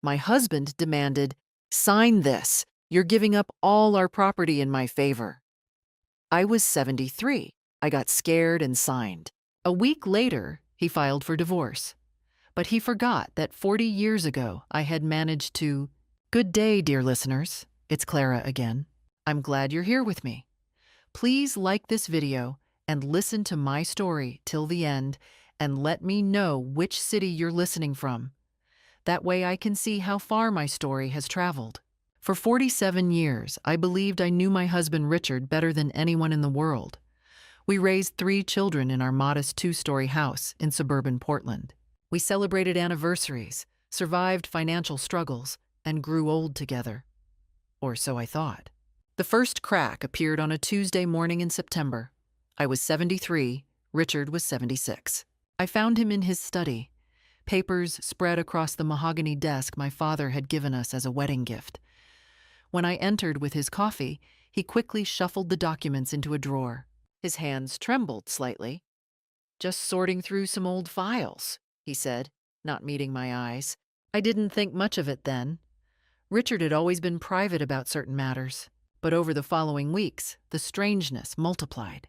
My husband demanded, "Sign this. You're giving up all our property in my favor." I was 73. I got scared and signed. A week later, he filed for divorce. But he forgot that 40 years ago I had managed to. Good day, dear listeners. It's Clara again. I'm glad you're here with me. Please like this video and listen to my story till the end and let me know which city you're listening from. That way I can see how far my story has traveled. For 47 years, I believed I knew my husband Richard better than anyone in the world. We raised 3 children in our modest 2-story house in suburban Portland. We celebrated anniversaries, survived financial struggles, and grew old together. Or so I thought. The first crack appeared on a Tuesday morning in September. I was 73, Richard was 76. I found him in his study, papers spread across the mahogany desk my father had given us as a wedding gift. When I entered with his coffee, he quickly shuffled the documents into a drawer. His hands trembled slightly. "Just sorting through some old files," he said, not meeting my eyes. I didn't think much of it then. Richard had always been private about certain matters, but over the following weeks, the strangeness multiplied.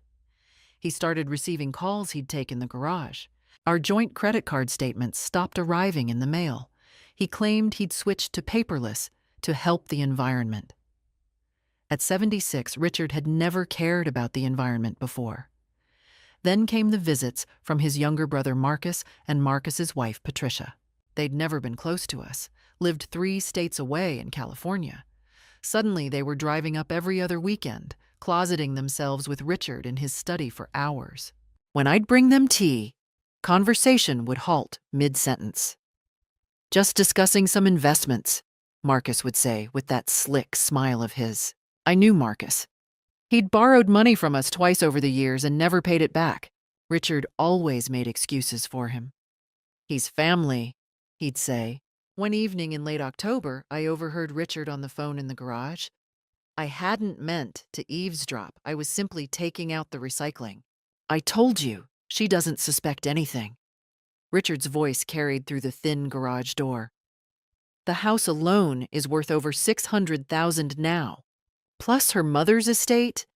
He started receiving calls he'd take in the garage. Our joint credit card statements stopped arriving in the mail. He claimed he'd switched to paperless to help the environment. At 76, Richard had never cared about the environment before. Then came the visits from his younger brother Marcus and Marcus's wife Patricia. They'd never been close to us, lived 3 states away in California. Suddenly they were driving up every other weekend, closeting themselves with Richard in his study for hours. When I'd bring them tea, conversation would halt mid-sentence. "Just discussing some investments," Marcus would say with that slick smile of his. I knew Marcus. He'd borrowed money from us twice over the years and never paid it back. Richard always made excuses for him. "He's family," he'd say. One evening in late October, I overheard Richard on the phone in the garage. "I hadn't meant to eavesdrop. I was simply taking out the recycling. I told you, she doesn't suspect anything." Richard's voice carried through the thin garage door. "The house alone is worth over $600,000 now. Plus her mother's estate?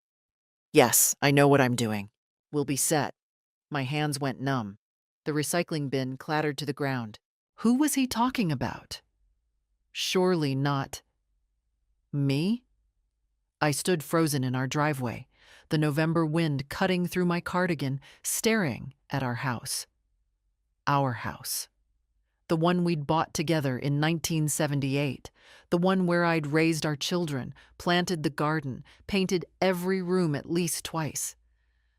Yes, I know what I'm doing. We'll be set." My hands went numb. The recycling bin clattered to the ground. Who was he talking about? Surely not me? I stood frozen in our driveway, the November wind cutting through my cardigan, staring at our house. Our house. The one we'd bought together in 1978. The one where I'd raised our children, planted the garden, painted every room at least twice.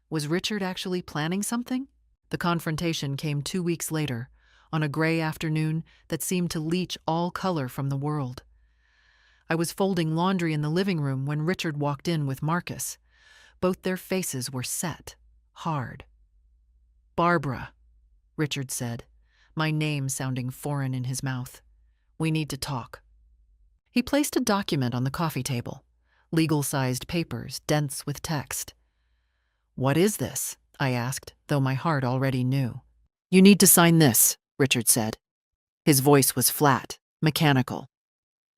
Was Richard actually planning something? The confrontation came 2 weeks later, on a gray afternoon that seemed to leach all color from the world. I was folding laundry in the living room when Richard walked in with Marcus. Both their faces were set, hard. "Barbara," Richard said, my name sounding foreign in his mouth. "We need to talk." He placed a document on the coffee table, legal-sized papers, dense with text. "What is this?" I asked, though my heart already knew. "You need to sign this," Richard said. His voice was flat, mechanical.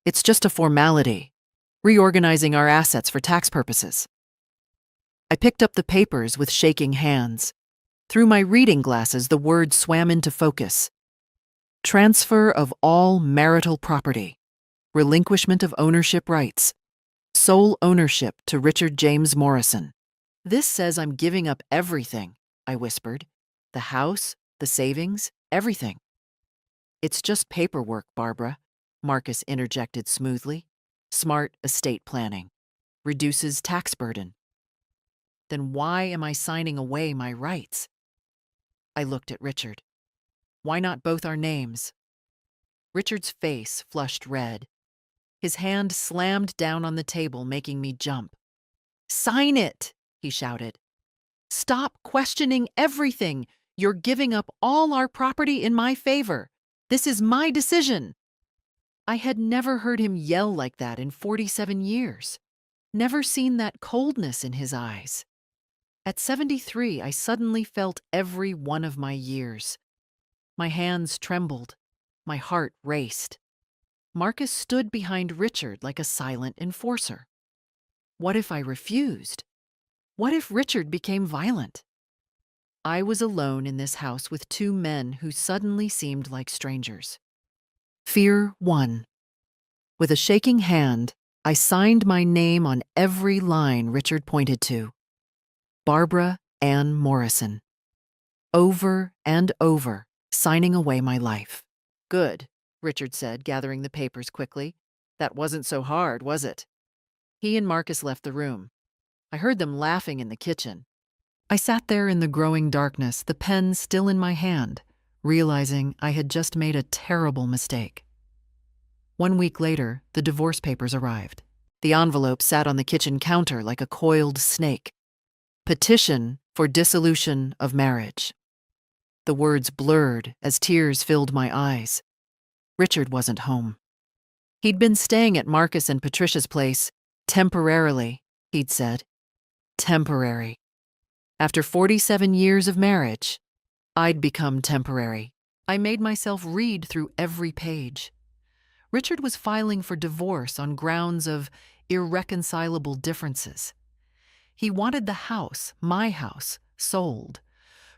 "It's just a formality, reorganizing our assets for tax purposes." I picked up the papers with shaking hands. Through my reading glasses, the words swam into focus. Transfer of all marital property. Relinquishment of ownership rights. Sole ownership to Richard James Morrison. "This says I'm giving up everything," I whispered. "The house, the savings, everything." "It's just paperwork, Barbara," Marcus interjected smoothly. "Smart estate planning. Reduces tax burden." "Then why am I signing away my rights?" I looked at Richard. "Why not both our names?" Richard's face flushed red. His hand slammed down on the table, making me jump. "Sign it!" he shouted. "Stop questioning everything. You're giving up all our property in my favor. This is my decision." I had never heard him yell like that in 47 years. Never seen that coldness in his eyes. At 73, I suddenly felt every one of my years. My hands trembled. My heart raced. Marcus stood behind Richard like a silent enforcer. What if I refused? What if Richard became violent? I was alone in this house with two men who suddenly seemed like strangers. Fear won. With a shaking hand, I signed my name on every line Richard pointed to. Barbara Ann Morrison. Over and over, signing away my life. Good, Richard said, gathering the papers quickly. That wasn't so hard, was it? He and Marcus left the room. I heard them laughing in the kitchen. I sat there in the growing darkness, the pen still in my hand, realizing I had just made a terrible mistake. 1 week later, the divorce papers arrived. The envelope sat on the kitchen counter like a coiled snake. Petition for dissolution of marriage. The words blurred as tears filled my eyes. Richard wasn't home. He'd been staying at Marcus and Patricia's place, temporarily, he'd said. Temporary. After 47 years of marriage, I'd become temporary. I made myself read through every page. Richard was filing for divorce on grounds of irreconcilable differences. He wanted the house, my house, sold.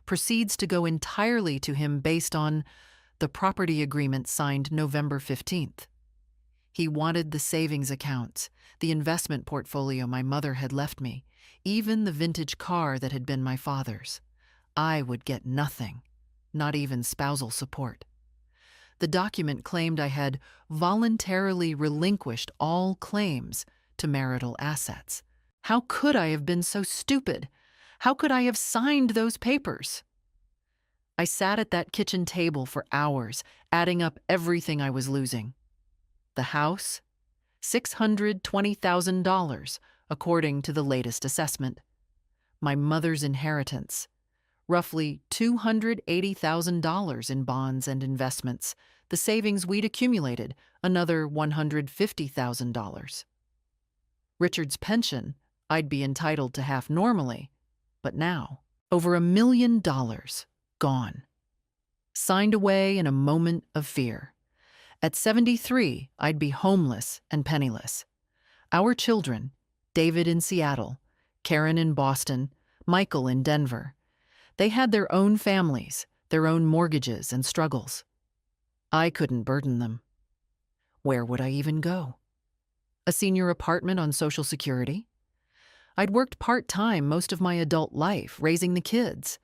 Proceeds to go entirely to him based on the property agreement signed November 15th. He wanted the savings accounts, the investment portfolio my mother had left me, even the vintage car that had been my father's. I would get nothing, not even spousal support. The document claimed I had voluntarily relinquished all claims to marital assets. How could I have been so stupid? How could I have signed those papers? I sat at that kitchen table for hours, adding up everything I was losing. The house, $620,000, according to the latest assessment. My mother's inheritance, roughly $280,000 in bonds and investments. The savings we'd accumulated, another $150,000. Richard's pension, I'd be entitled to half normally, but now, over $1 million gone. Signed away in a moment of fear. At 73, I'd be homeless and penniless. Our children, David in Seattle, Karen in Boston, Michael in Denver, they had their own families, their own mortgages and struggles. I couldn't burden them. Where would I even go? A senior apartment on Social Security? I'd worked part-time most of my adult life, raising the kids.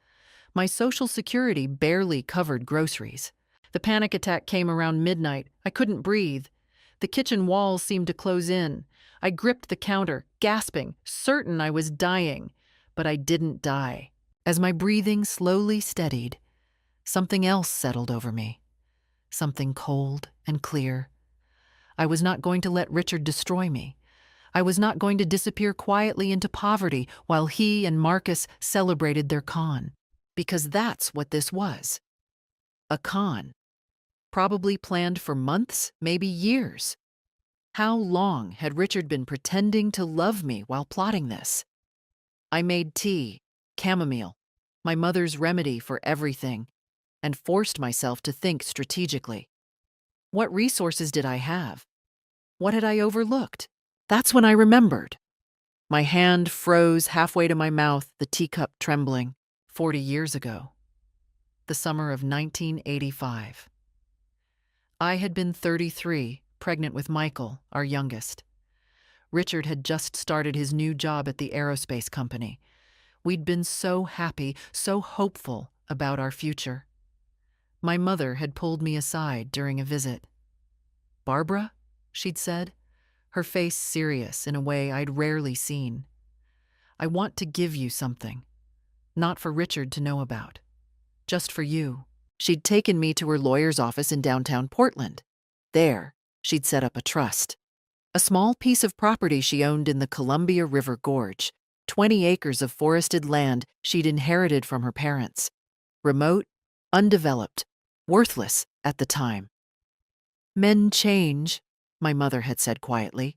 My Social Security barely covered groceries. The panic attack came around midnight. I couldn't breathe. The kitchen walls seemed to close in. I gripped the counter, gasping, certain I was dying. But I didn't die. As my breathing slowly steadied, something else settled over me. Something cold and clear. I was not going to let Richard destroy me. I was not going to disappear quietly into poverty while he and Marcus celebrated their con. Because that's what this was. A con. Probably planned for months, maybe years. How long had Richard been pretending to love me while plotting this? I made tea, chamomile, my mother's remedy for everything, and forced myself to think strategically. What resources did I have? What had I overlooked? That's when I remembered. My hand froze halfway to my mouth, the teacup trembling. 40 years ago. The summer of 1985. I had been 33, pregnant with Michael, our youngest. Richard had just started his new job at the aerospace company. We'd been so happy, so hopeful about our future. My mother had pulled me aside during a visit. "Barbara," she'd said, her face serious in a way I'd rarely seen. "I want to give you something. Not for Richard to know about. Just for you." She'd taken me to her lawyer's office in downtown Portland. There, she'd set up a trust. A small piece of property she owned in the Columbia River Gorge, 20 acres of forested land she'd inherited from her parents. Remote, undeveloped, worthless at the time. "Men change," my mother had said quietly.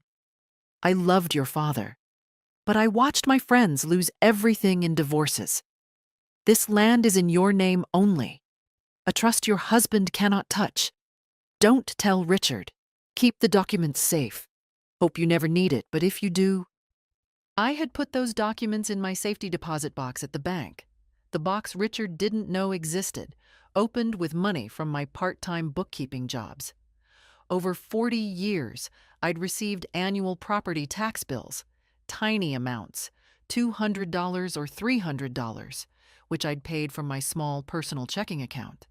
"I loved your father, but I watched my friends lose everything in divorces. This land is in your name only. A trust your husband cannot touch. Don't tell Richard." Keep the documents safe. Hope you never need it, but if you do. I had put those documents in my safety deposit box at the bank. The box Richard didn't know existed, opened with money from my part-time bookkeeping jobs. Over 40 years, I'd received annual property tax bills, tiny amounts, $200 or $300, which I'd paid from my small personal checking account.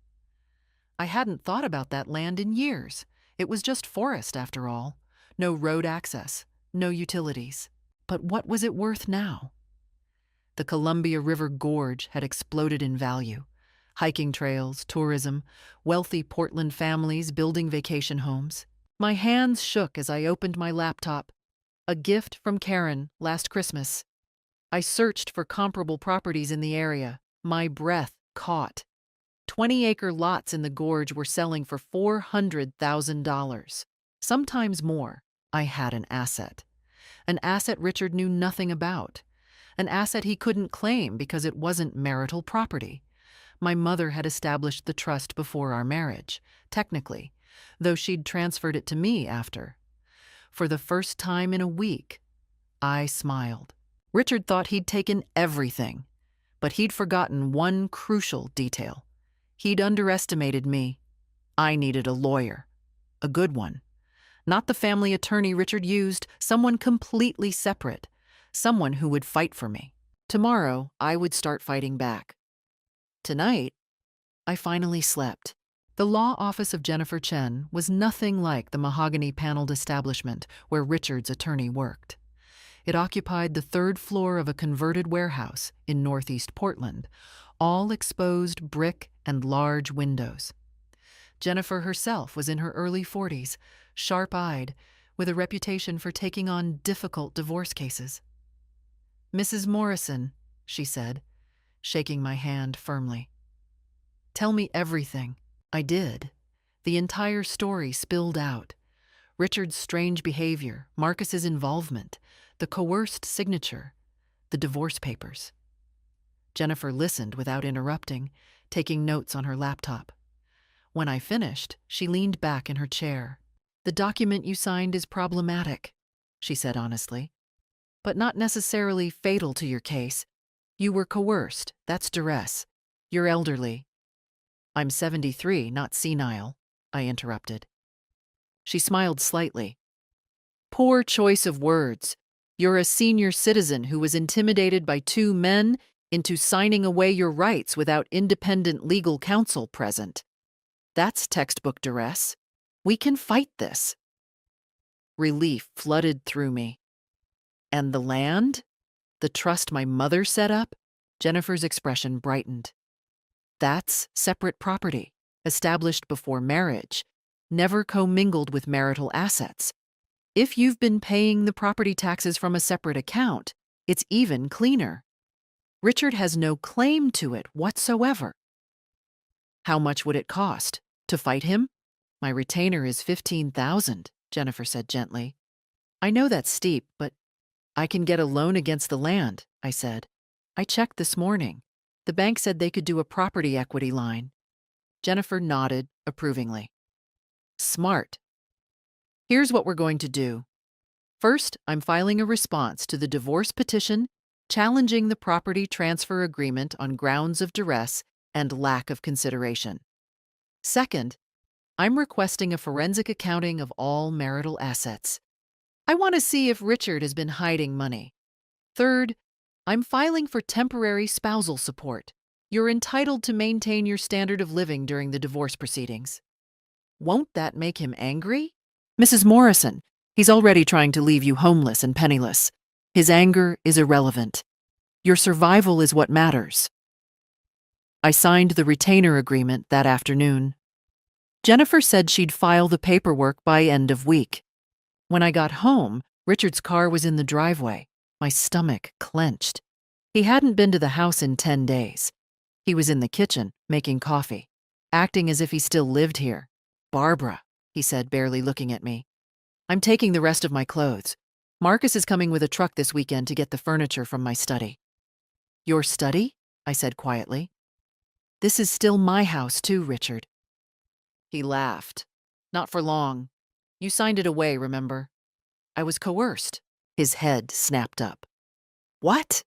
I hadn't thought about that land in years. It was just forest, after all. No road access, no utilities. But what was it worth now? The Columbia River Gorge had exploded in value. Hiking trails, tourism, wealthy Portland families building vacation homes. My hands shook as I opened my laptop. A gift from Karen last Christmas. I searched for comparable properties in the area. My breath caught. 20-acre lots in the gorge were selling for $400,000. Sometimes more. I had an asset. An asset Richard knew nothing about. An asset he couldn't claim because it wasn't marital property. My mother had established the trust before our marriage, technically, though she'd transferred it to me after. For the first time in a week, I smiled. Richard thought he'd taken everything, but he'd forgotten one crucial detail. He'd underestimated me. I needed a lawyer. A good one. Not the family attorney Richard used, someone completely separate. Someone who would fight for me. Tomorrow, I would start fighting back. Tonight, I finally slept. The law office of Jennifer Chen was nothing like the mahogany-paneled establishment where Richard's attorney worked. It occupied the third floor of a converted warehouse in northeast Portland, all exposed brick and large windows. Jennifer herself was in her early 40s, sharp-eyed, with a reputation for taking on difficult divorce cases. "Mrs. Morrison," she said, shaking my hand firmly. "Tell me everything." I did. The entire story spilled out. Richard's strange behavior, Marcus's involvement, the coerced signature, the divorce papers. Jennifer listened without interrupting, taking notes on her laptop. When I finished, she leaned back in her chair. "The document you signed is problematic," she said honestly, "but not necessarily fatal to your case. You were coerced, that's duress. You're elderly." "I'm 73, not senile," I interrupted. She smiled slightly. "Poor choice of words. You're a senior citizen who was intimidated by two men into signing away your rights without independent legal counsel present. That's textbook duress. We can fight this." Relief flooded through me. "And the land? The trust my mother set up?" Jennifer's expression brightened. "That's separate property, established before marriage, never commingled with marital assets. If you've been paying the property taxes from a separate account, it's even cleaner. Richard has no claim to it whatsoever." "How much would it cost to fight him?" "My retainer is $15,000, Jennifer said gently. "I know that's steep, but I can get a loan against the land," I said. "I checked this morning. The bank said they could do a property equity line." Jennifer nodded approvingly. "Smart. Here's what we're going to do. First, I'm filing a response to the divorce petition challenging the property transfer agreement on grounds of duress and lack of consideration. Second, I'm requesting a forensic accounting of all marital assets. I want to see if Richard has been hiding money. Third, I'm filing for temporary spousal support. You're entitled to maintain your standard of living during the divorce proceedings." "Won't that make him angry?" "Mrs. Morrison, he's already trying to leave you homeless and penniless. His anger is irrelevant. Your survival is what matters." I signed the retainer agreement that afternoon. Jennifer said she'd file the paperwork by end of week. When I got home, Richard's car was in the driveway. My stomach clenched. He hadn't been to the house in 10 days. He was in the kitchen, making coffee, acting as if he still lived here. "Barbara," he said, barely looking at me, "I'm taking the rest of my clothes. Marcus is coming with a truck this weekend to get the furniture from my study." "Your study?" I said quietly. "This is still my house too, Richard." He laughed. "Not for long. You signed it away, remember? I was coerced. His head snapped up. What?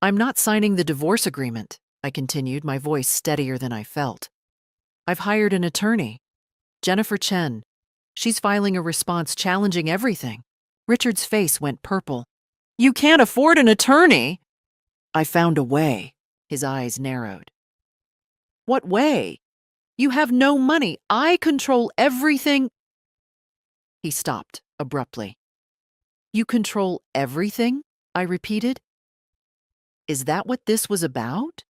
I'm not signing the divorce agreement, I continued, my voice steadier than I felt. I've hired an attorney, Jennifer Chen. She's filing a response challenging everything. Richard's face went purple. You can't afford an attorney! I found a way. His eyes narrowed. What way? You have no money. I control everything. He stopped abruptly. You control everything? I repeated. Is that what this was about?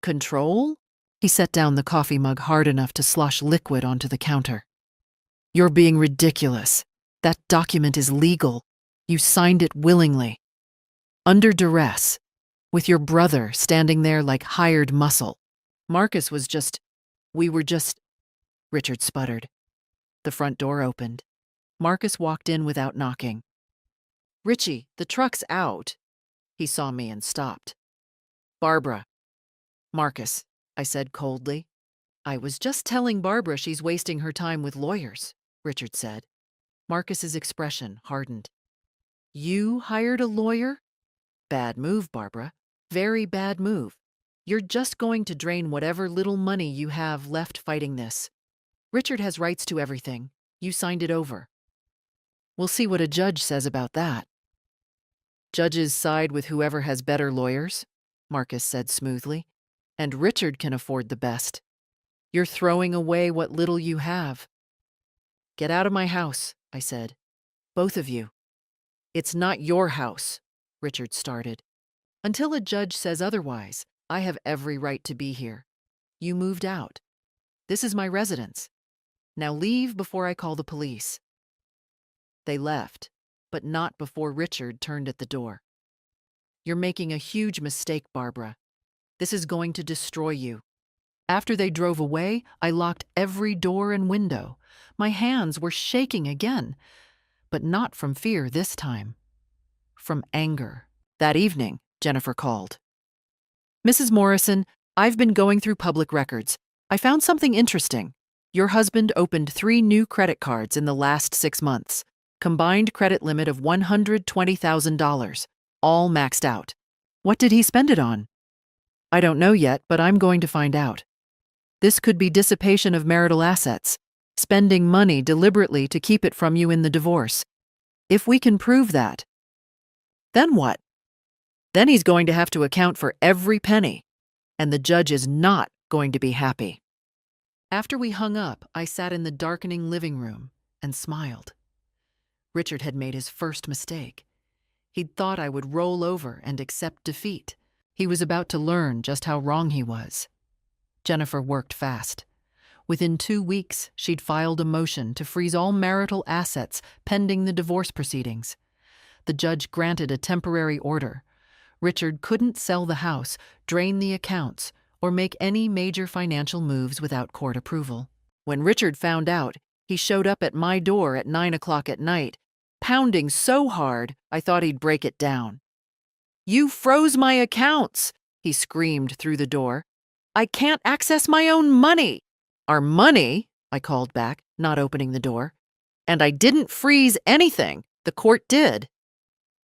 Control? He set down the coffee mug hard enough to slosh liquid onto the counter. You're being ridiculous. That document is legal. You signed it willingly. Under duress, with your brother standing there like hired muscle. Marcus was just, Richard sputtered. The front door opened. Marcus walked in without knocking. Richie, the truck's out. He saw me and stopped. Barbara. Marcus, I said coldly. I was just telling Barbara she's wasting her time with lawyers, Richard said. Marcus's expression hardened. You hired a lawyer? Bad move, Barbara. Very bad move. You're just going to drain whatever little money you have left fighting this. Richard has rights to everything. You signed it over. We'll see what a judge says about that. Judges side with whoever has better lawyers, Marcus said smoothly, and Richard can afford the best. You're throwing away what little you have. Get out of my house, I said. Both of you. It's not your house, Richard started. Until a judge says otherwise, I have every right to be here. You moved out. This is my residence. Now leave before I call the police. They left, but not before Richard turned at the door. You're making a huge mistake, Barbara. This is going to destroy you. After they drove away, I locked every door and window. My hands were shaking again, but not from fear this time. From anger. That evening, Jennifer called. Mrs. Morrison, I've been going through public records. I found something interesting. Your husband opened 3 new credit cards in the last 6 months. Combined credit limit of $120,000, all maxed out. What did he spend it on? I don't know yet, but I'm going to find out. This could be dissipation of marital assets, spending money deliberately to keep it from you in the divorce. If we can prove that, then what? Then he's going to have to account for every penny, and the judge is not going to be happy. After we hung up, I sat in the darkening living room and smiled. Richard had made his first mistake. He'd thought I would roll over and accept defeat. He was about to learn just how wrong he was. Jennifer worked fast. Within 2 weeks, she'd filed a motion to freeze all marital assets pending the divorce proceedings. The judge granted a temporary order. Richard couldn't sell the house, drain the accounts, or make any major financial moves without court approval. When Richard found out, he showed up at my door at 9 o'clock at night, pounding so hard I thought he'd break it down. You froze my accounts, he screamed through the door. I can't access my own money. Our money, I called back, not opening the door. And I didn't freeze anything. The court did.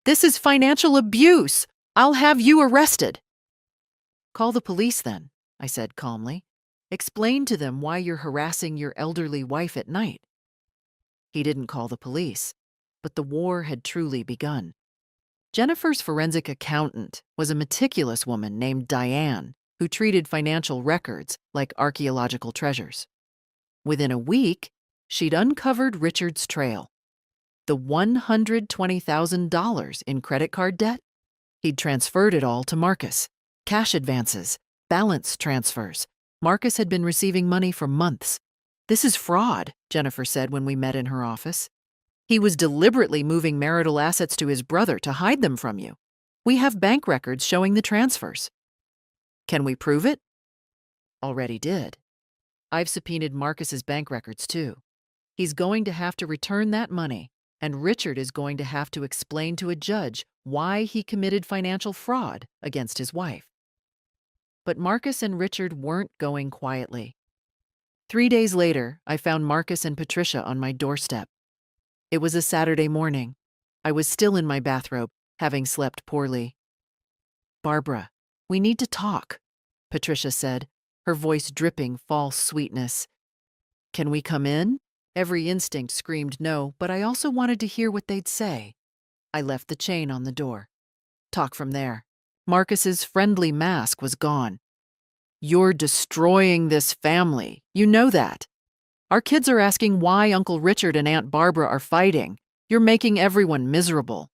This is financial abuse. I'll have you arrested. Call the police then, I said calmly. Explain to them why you're harassing your elderly wife at night. He didn't call the police, but the war had truly begun. Jennifer's forensic accountant was a meticulous woman named Diane, who treated financial records like archaeological treasures. Within a week, she'd uncovered Richard's trail. The $120,000 in credit card debt? He'd transferred it all to Marcus. Cash advances, balance transfers. Marcus had been receiving money for months. This is fraud, Jennifer said when we met in her office. He was deliberately moving marital assets to his brother to hide them from you. We have bank records showing the transfers. Can we prove it? Already did. I've subpoenaed Marcus's bank records too. He's going to have to return that money, and Richard is going to have to explain to a judge why he committed financial fraud against his wife. But Marcus and Richard weren't going quietly. 3 days later, I found Marcus and Patricia on my doorstep. It was a Saturday morning. I was still in my bathrobe, having slept poorly. "Barbara, we need to talk," Patricia said, her voice dripping false sweetness. "Can we come in?" Every instinct screamed no, but I also wanted to hear what they'd say. I left the chain on the door. Talk from there. Marcus's friendly mask was gone. "You're destroying this family. You know that. Our kids are asking why Uncle Richard and Aunt Barbara are fighting. You're making everyone miserable.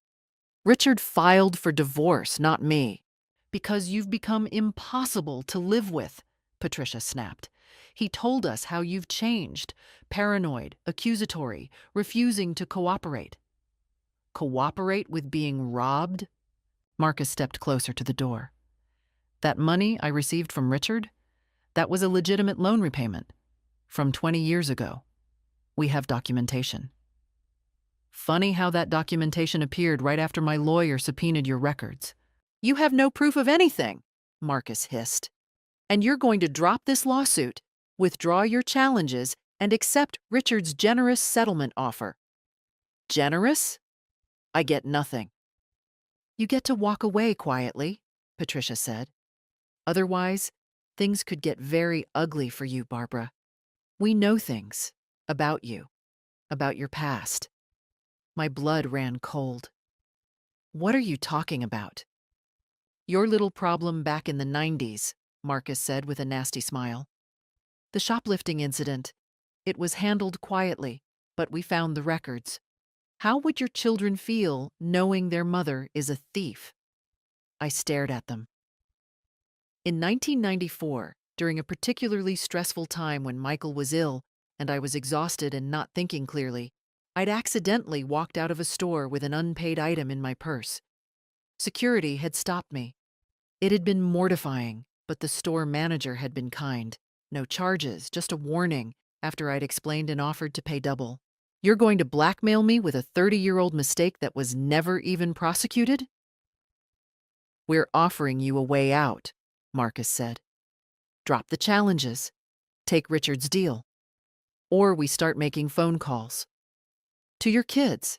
Richard filed for divorce, not me. Because you've become impossible to live with," Patricia snapped. "He told us how you've changed. Paranoid, accusatory, refusing to cooperate." "Cooperate with being robbed?" Marcus stepped closer to the door. "That money I received from Richard? That was a legitimate loan repayment. From 20 years ago. We have documentation." "Funny how that documentation appeared right after my lawyer subpoenaed your records." "You have no proof of anything," Marcus hissed. "And you're going to drop this lawsuit, withdraw your challenges, and accept Richard's generous settlement offer." "Generous? I get nothing." "You get to walk away quietly," Patricia said. "Otherwise, things could get very ugly for you, Barbara. We know things about you, about your past." My blood ran cold. "What are you talking about?" "Your little problem back in the 90s, Marcus said with a nasty smile. "The shoplifting incident. It was handled quietly, but we found the records. How would your children feel knowing their mother is a thief?" I stared at them. "In 1994, during a particularly stressful time when Michael was ill and I was exhausted and not thinking clearly, I'd accidentally walked out of a store with an unpaid item in my purse. Security had stopped me. It had been mortifying, but the store manager had been kind. No charges, just a warning after I'd explained and offered to pay double. You're going to blackmail me with a 30-year-old mistake that was never even prosecuted?" "We're offering you a way out," Marcus said. "Drop the challenges. Take Richard's deal. Or we start making phone calls. To your kids.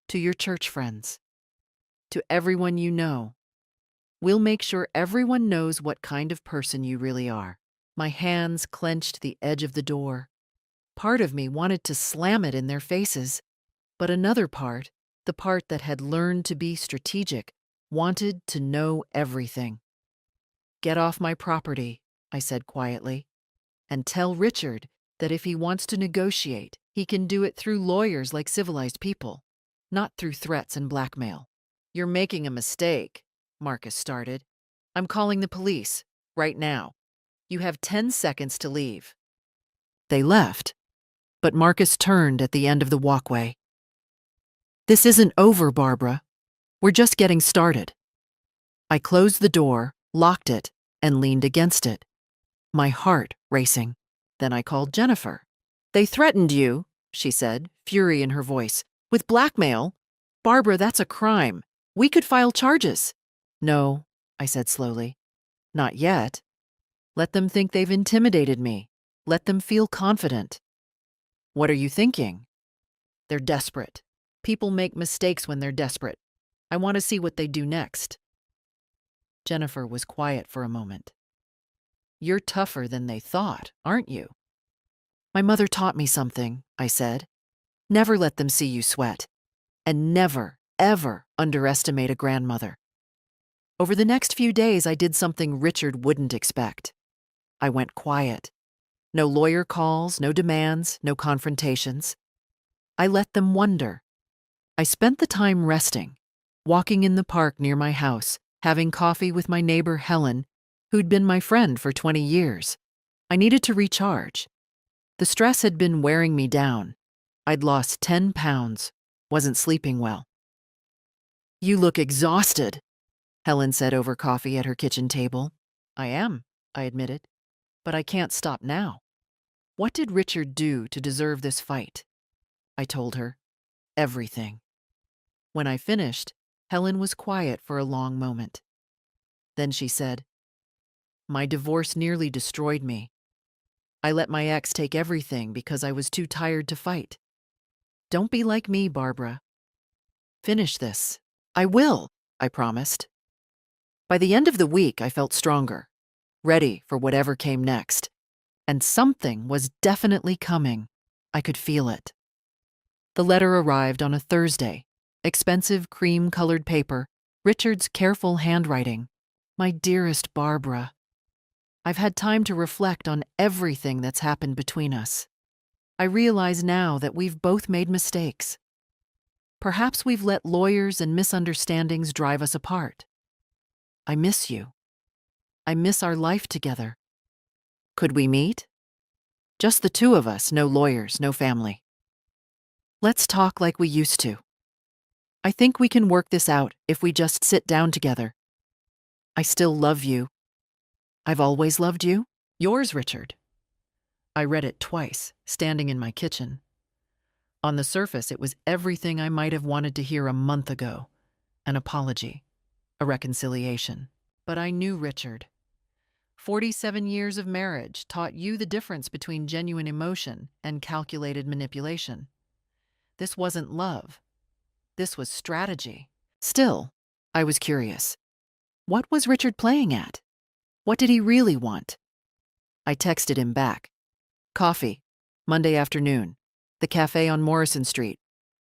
To your church friends. To everyone you know. We'll make sure everyone knows what kind of person you really are." My hands clenched the edge of the door. Part of me wanted to slam it in their faces, but another part, the part that had learned to be strategic, wanted to know everything. "Get off my property," I said quietly, "and tell Richard that if he wants to negotiate, he can do it through lawyers like civilized people, not through threats and blackmail." "You're making a mistake," Marcus started. "I'm calling the police, right now. You have 10 seconds to leave." They left, but Marcus turned at the end of the walkway. "This isn't over, Barbara. We're just getting started." I closed the door, locked it, and leaned against it, my heart racing. Then I called Jennifer. "They threatened you," she said, fury in her voice. "With blackmail? Barbara, that's a crime. We could file charges." "No," I said slowly. "Not yet. Let them think they've intimidated me. Let them feel confident." "What are you thinking?" "They're desperate. People make mistakes when they're desperate. I want to see what they do next." Jennifer was quiet for a moment. "You're tougher than they thought, aren't you?" "My mother taught me something," I said. "Never let them see you sweat. And never, ever underestimate a grandmother." Over the next few days, I did something Richard wouldn't expect. I went quiet. No lawyer calls, no demands, no confrontations. I let them wonder. I spent the time resting, walking in the park near my house, having coffee with my neighbor Helen, who'd been my friend for 20 years. I needed to recharge. The stress had been wearing me down. I'd lost 10 pounds, wasn't sleeping well. "You look exhausted," Helen said over coffee at her kitchen table. "I am," I admitted, "but I can't stop now." "What did Richard do to deserve this fight?" I told her. Everything. When I finished, Helen was quiet for a long moment. Then she said, "My divorce nearly destroyed me. I let my ex take everything because I was too tired to fight. Don't be like me, Barbara. Finish this. I will, I promised. By the end of the week, I felt stronger, ready for whatever came next. And something was definitely coming. I could feel it. The letter arrived on a Thursday. Expensive cream-colored paper, Richard's careful handwriting. My dearest Barbara, I've had time to reflect on everything that's happened between us. I realize now that we've both made mistakes. Perhaps we've let lawyers and misunderstandings drive us apart. I miss you. I miss our life together. Could we meet? Just the two of us, no lawyers, no family. Let's talk like we used to. I think we can work this out if we just sit down together. I still love you. I've always loved you. Yours, Richard. I read it twice, standing in my kitchen. On the surface, it was everything I might have wanted to hear a month ago. An apology, a reconciliation. But I knew Richard. 47 years of marriage taught you the difference between genuine emotion and calculated manipulation. This wasn't love. This was strategy. Still, I was curious. What was Richard playing at? What did he really want? I texted him back. Coffee, Monday afternoon, the cafe on Morrison Street,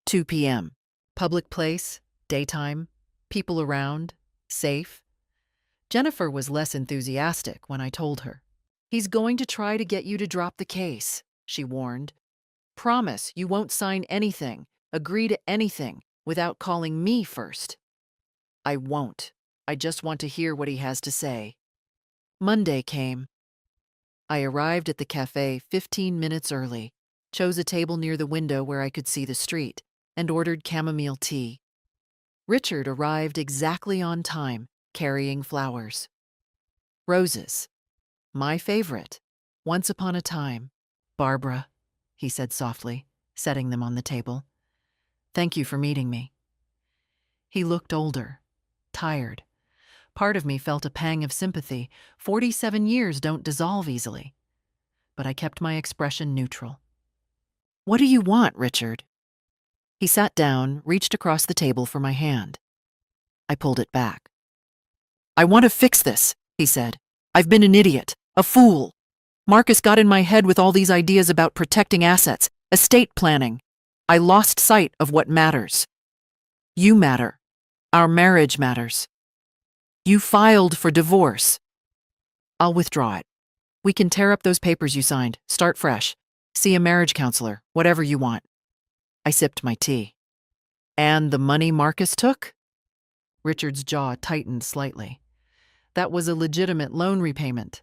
2 p.m. Public place, daytime, people around, safe. Jennifer was less enthusiastic when I told her. He's going to try to get you to drop the case, she warned. Promise you won't sign anything, agree to anything, without calling me first. I won't. I just want to hear what he has to say. Monday came. I arrived at the cafe 15 minutes early, chose a table near the window where I could see the street, and ordered chamomile tea. Richard arrived exactly on time, carrying flowers. Roses. My favorite. Once upon a time. Barbara, he said softly, setting them on the table. Thank you for meeting me. He looked older, tired. Part of me felt a pang of sympathy. 47 years don't dissolve easily. But I kept my expression neutral. What do you want, Richard? He sat down, reached across the table for my hand. I pulled it back. I want to fix this, he said. I've been an idiot, a fool. Marcus got in my head with all these ideas about protecting assets, estate planning. I lost sight of what matters. You matter. Our marriage matters. You filed for divorce. I'll withdraw it. We can tear up those papers you signed, start fresh, see a marriage counselor, whatever you want. I sipped my tea. And the money Marcus took? Richard's jaw tightened slightly. That was a legitimate loan repayment.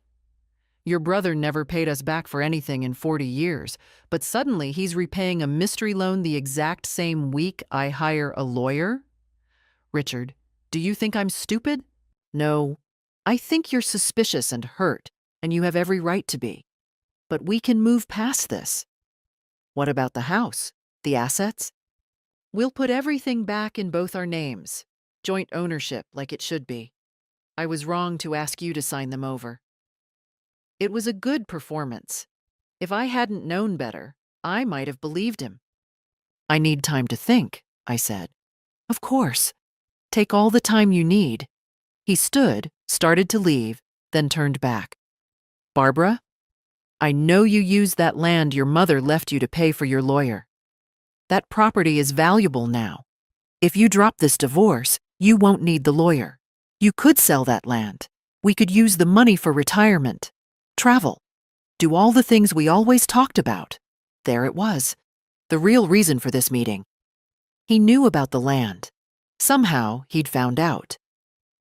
Your brother never paid us back for anything in 40 years, but suddenly he's repaying a mystery loan the exact same week I hire a lawyer? Richard, do you think I'm stupid? No, I think you're suspicious and hurt, and you have every right to be. But we can move past this. What about the house? The assets? We'll put everything back in both our names. Joint ownership, like it should be. I was wrong to ask you to sign them over. It was a good performance. If I hadn't known better, I might have believed him. I need time to think, I said. Of course. Take all the time you need. He stood, started to leave, then turned back. Barbara, I know you used that land your mother left you to pay for your lawyer. That property is valuable now. If you drop this divorce, you won't need the lawyer. You could sell that land. We could use the money for retirement, travel, do all the things we always talked about. There it was, the real reason for this meeting. He knew about the land. Somehow he'd found out.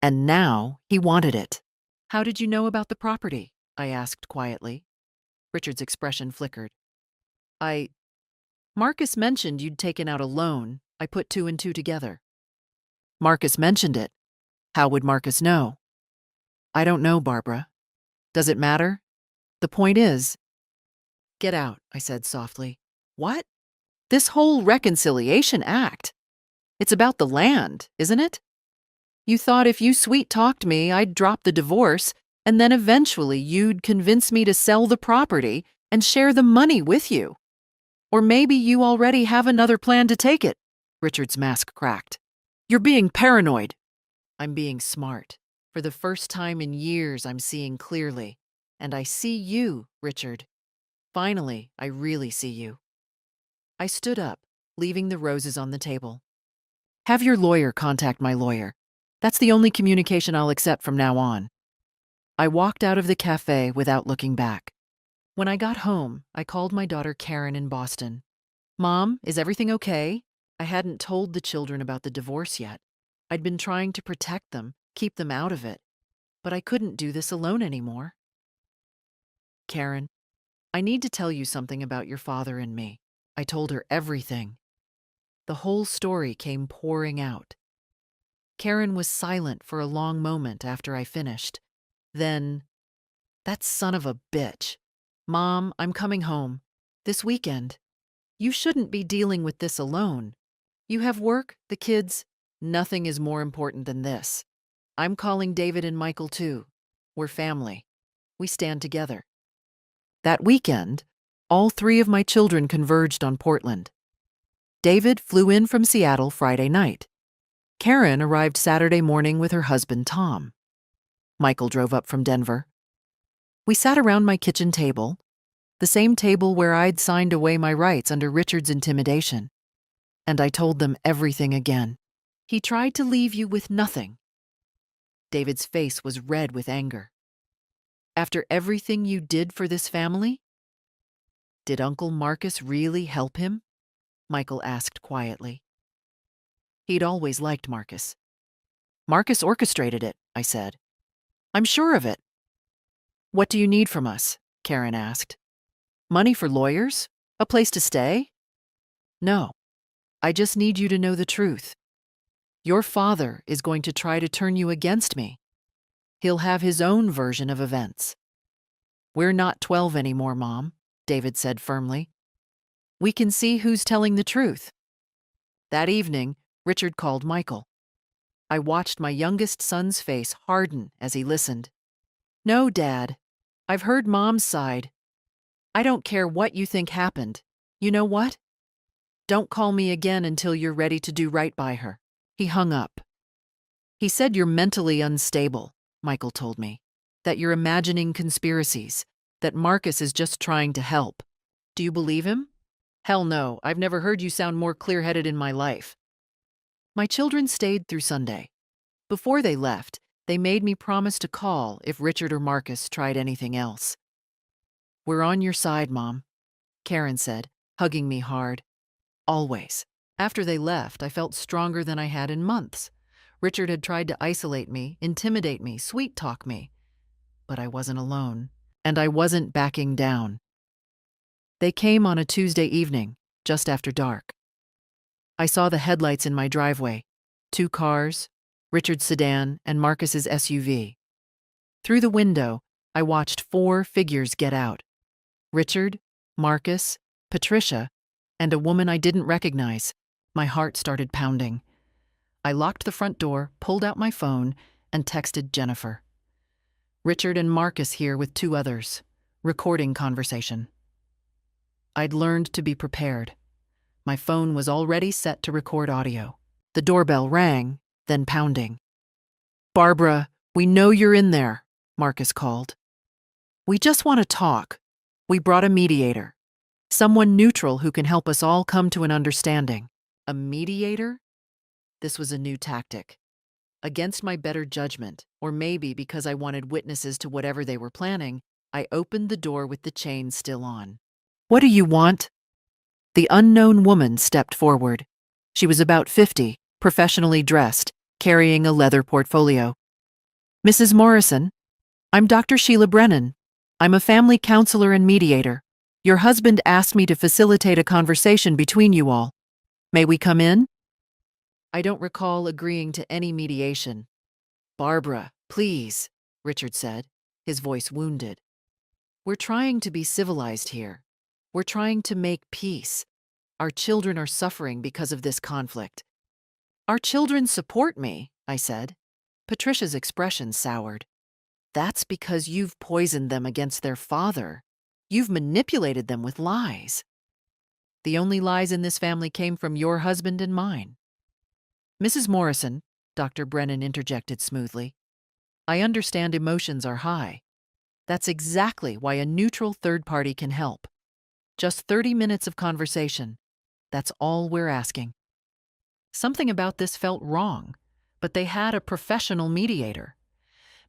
And now he wanted it. How did you know about the property? I asked quietly. Richard's expression flickered. Marcus mentioned you'd taken out a loan. I put two and two together. Marcus mentioned it. How would Marcus know? I don't know, Barbara. Does it matter? The point is... Get out, I said softly. What? This whole reconciliation act. It's about the land, isn't it? You thought if you sweet-talked me, I'd drop the divorce, and then eventually you'd convince me to sell the property, and share the money with you. Or maybe you already have another plan to take it. Richard's mask cracked. You're being paranoid. I'm being smart. For the first time in years, I'm seeing clearly. And I see you, Richard. Finally, I really see you. I stood up, leaving the roses on the table. Have your lawyer contact my lawyer. That's the only communication I'll accept from now on. I walked out of the cafe without looking back. When I got home, I called my daughter Karen in Boston. Mom, is everything okay? I hadn't told the children about the divorce yet. I'd been trying to protect them, keep them out of it. But I couldn't do this alone anymore. Karen, I need to tell you something about your father and me. I told her everything. The whole story came pouring out. Karen was silent for a long moment after I finished. Then, that son of a bitch. Mom, I'm coming home. This weekend. You shouldn't be dealing with this alone. You have work, the kids. Nothing is more important than this. I'm calling David and Michael too. We're family. We stand together. That weekend, all three of my children converged on Portland. David flew in from Seattle Friday night. Karen arrived Saturday morning with her husband, Tom. Michael drove up from Denver. We sat around my kitchen table, the same table where I'd signed away my rights under Richard's intimidation. And I told them everything again. He tried to leave you with nothing. David's face was red with anger. After everything you did for this family? Did Uncle Marcus really help him? Michael asked quietly. He'd always liked Marcus. Marcus orchestrated it, I said. I'm sure of it. What do you need from us? Karen asked. Money for lawyers? A place to stay? No. I just need you to know the truth. Your father is going to try to turn you against me. He'll have his own version of events. We're not 12 anymore, Mom, David said firmly. We can see who's telling the truth. That evening, Richard called Michael. I watched my youngest son's face harden as he listened. No, Dad. I've heard Mom's side. I don't care what you think happened. You know what? Don't call me again until you're ready to do right by her. He hung up. He said you're mentally unstable, Michael told me. That you're imagining conspiracies. That Marcus is just trying to help. Do you believe him? Hell no, I've never heard you sound more clear-headed in my life. My children stayed through Sunday. Before they left, they made me promise to call if Richard or Marcus tried anything else. We're on your side, Mom, Karen said, hugging me hard. Always. After they left, I felt stronger than I had in months. Richard had tried to isolate me, intimidate me, sweet-talk me. But I wasn't alone, and I wasn't backing down. They came on a Tuesday evening, just after dark. I saw the headlights in my driveway, 2 cars, Richard's sedan and Marcus's SUV. Through the window, I watched 4 figures get out. Richard, Marcus, Patricia, and a woman I didn't recognize. My heart started pounding. I locked the front door, pulled out my phone, and texted Jennifer. Richard and Marcus here with 2 others. Recording conversation. I'd learned to be prepared. My phone was already set to record audio. The doorbell rang, then pounding. Barbara, we know you're in there, Marcus called. We just want to talk. We brought a mediator. Someone neutral who can help us all come to an understanding. A mediator? This was a new tactic. Against my better judgment, or maybe because I wanted witnesses to whatever they were planning, I opened the door with the chain still on. What do you want? The unknown woman stepped forward. She was about 50, professionally dressed, carrying a leather portfolio. Mrs. Morrison, I'm Dr. Sheila Brennan. I'm a family counselor and mediator. Your husband asked me to facilitate a conversation between you all. May we come in? I don't recall agreeing to any mediation. Barbara, please, Richard said, his voice wounded. We're trying to be civilized here. We're trying to make peace. Our children are suffering because of this conflict. Our children support me, I said. Patricia's expression soured. That's because you've poisoned them against their father. You've manipulated them with lies. The only lies in this family came from your husband and mine. Mrs. Morrison, Dr. Brennan interjected smoothly, I understand emotions are high. That's exactly why a neutral third party can help. Just 30 minutes of conversation. That's all we're asking. Something about this felt wrong, but they had a professional mediator.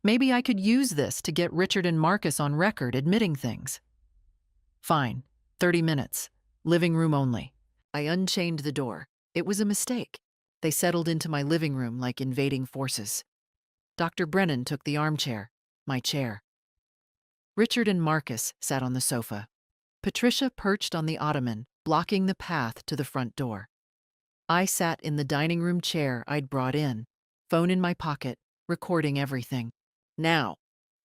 Maybe I could use this to get Richard and Marcus on record admitting things. Fine, 30 minutes. Living room only. I unchained the door. It was a mistake. They settled into my living room like invading forces. Dr. Brennan took the armchair, my chair. Richard and Marcus sat on the sofa. Patricia perched on the ottoman, blocking the path to the front door. I sat in the dining room chair I'd brought in, phone in my pocket, recording everything. Now,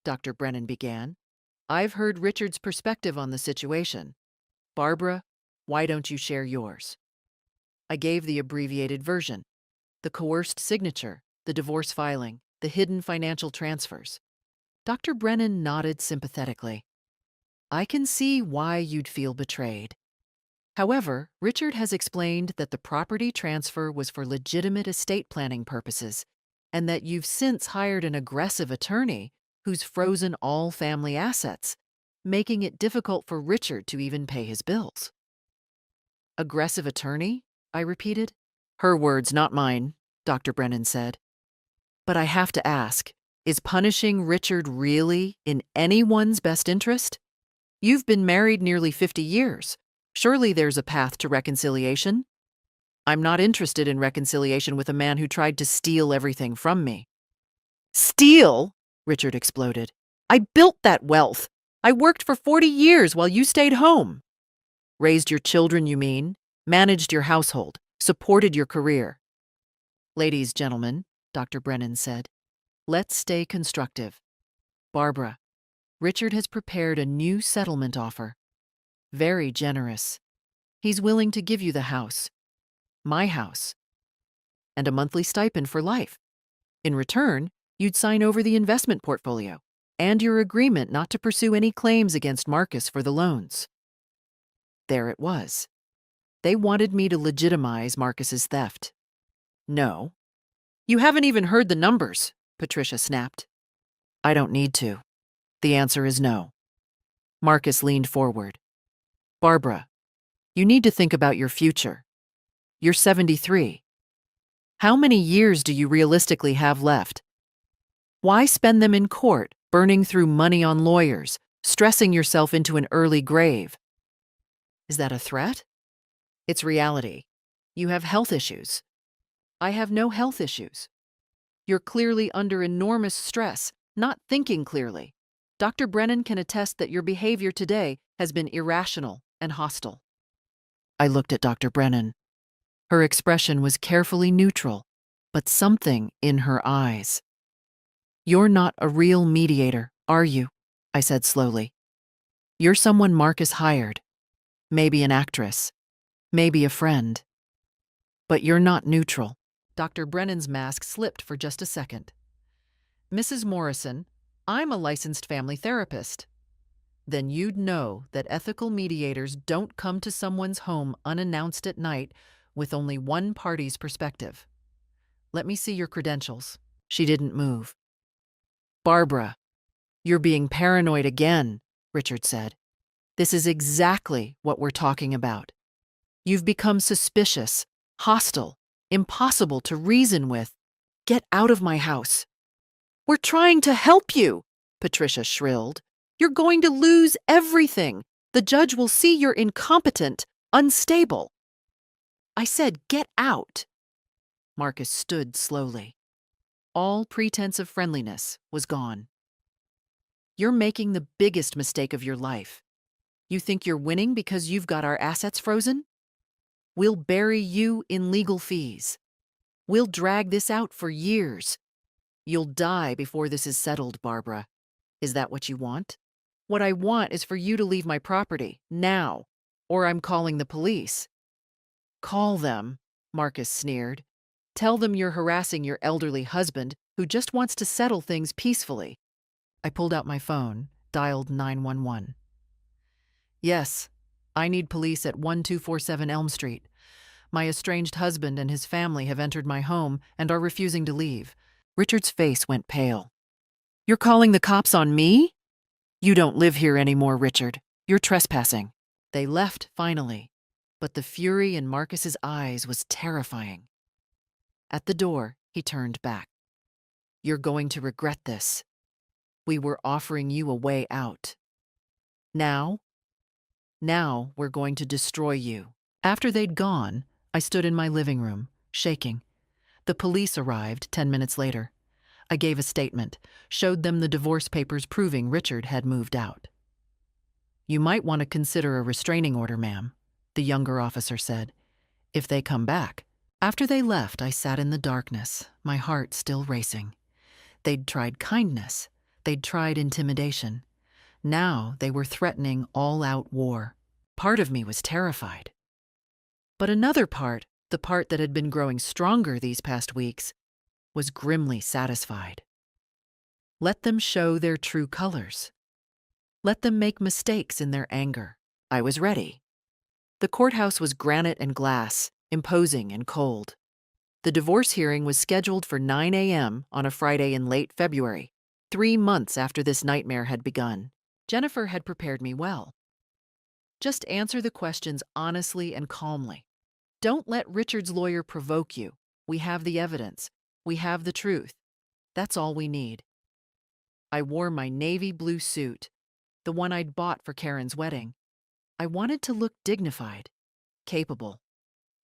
Dr. Brennan began, I've heard Richard's perspective on the situation. Barbara, why don't you share yours? I gave the abbreviated version. The coerced signature, the divorce filing, the hidden financial transfers. Dr. Brennan nodded sympathetically. I can see why you'd feel betrayed. However, Richard has explained that the property transfer was for legitimate estate planning purposes, and that you've since hired an aggressive attorney who's frozen all family assets, making it difficult for Richard to even pay his bills. Aggressive attorney? I repeated. Her words, not mine, Dr. Brennan said. But I have to ask, is punishing Richard really in anyone's best interest? You've been married nearly 50 years. Surely there's a path to reconciliation? I'm not interested in reconciliation with a man who tried to steal everything from me. Steal? Richard exploded. I built that wealth. I worked for 40 years while you stayed home. Raised your children, you mean? Managed your household, supported your career. Ladies, gentlemen, Dr. Brennan said, let's stay constructive. Barbara, Richard has prepared a new settlement offer. Very generous. He's willing to give you the house, my house, and a monthly stipend for life. In return, you'd sign over the investment portfolio and your agreement not to pursue any claims against Marcus for the loans. There it was. They wanted me to legitimize Marcus's theft. No. You haven't even heard the numbers, Patricia snapped. I don't need to. The answer is no. Marcus leaned forward. Barbara, you need to think about your future. You're 73. How many years do you realistically have left? Why spend them in court, burning through money on lawyers, stressing yourself into an early grave? Is that a threat? It's reality. You have health issues. I have no health issues. You're clearly under enormous stress, not thinking clearly. Dr. Brennan can attest that your behavior today has been irrational and hostile. I looked at Dr. Brennan. Her expression was carefully neutral, but something in her eyes. You're not a real mediator, are you? I said slowly. You're someone Marcus hired. Maybe an actress. Maybe a friend. But you're not neutral. Dr. Brennan's mask slipped for just a second. Mrs. Morrison, I'm a licensed family therapist. Then you'd know that ethical mediators don't come to someone's home unannounced at night with only one party's perspective. Let me see your credentials. She didn't move. Barbara, you're being paranoid again, Richard said. This is exactly what we're talking about. You've become suspicious, hostile, impossible to reason with. Get out of my house. We're trying to help you, Patricia shrilled. You're going to lose everything. The judge will see you're incompetent, unstable. I said, get out. Marcus stood slowly. All pretense of friendliness was gone. You're making the biggest mistake of your life. You think you're winning because you've got our assets frozen? We'll bury you in legal fees. We'll drag this out for years. You'll die before this is settled, Barbara. Is that what you want? What I want is for you to leave my property, now, or I'm calling the police. Call them, Marcus sneered. Tell them you're harassing your elderly husband who just wants to settle things peacefully. I pulled out my phone, dialed 911. Yes, I need police at 1247 Elm Street. My estranged husband and his family have entered my home and are refusing to leave. Richard's face went pale. You're calling the cops on me? You don't live here anymore, Richard. You're trespassing. They left finally, but the fury in Marcus's eyes was terrifying. At the door, he turned back. You're going to regret this. We were offering you a way out. Now we're going to destroy you. After they'd gone, I stood in my living room, shaking. The police arrived 10 minutes later. I gave a statement, showed them the divorce papers proving Richard had moved out. You might want to consider a restraining order, ma'am, the younger officer said, if they come back. After they left, I sat in the darkness, my heart still racing. They'd tried kindness. They'd tried intimidation. Now they were threatening all-out war. Part of me was terrified. But another part, the part that had been growing stronger these past weeks, was grimly satisfied. Let them show their true colors. Let them make mistakes in their anger. I was ready. The courthouse was granite and glass, imposing and cold. The divorce hearing was scheduled for 9 a.m. on a Friday in late February, 3 months after this nightmare had begun. Jennifer had prepared me well. Just answer the questions honestly and calmly. Don't let Richard's lawyer provoke you. We have the evidence. We have the truth. That's all we need. I wore my navy blue suit, the one I'd bought for Karen's wedding. I wanted to look dignified, capable,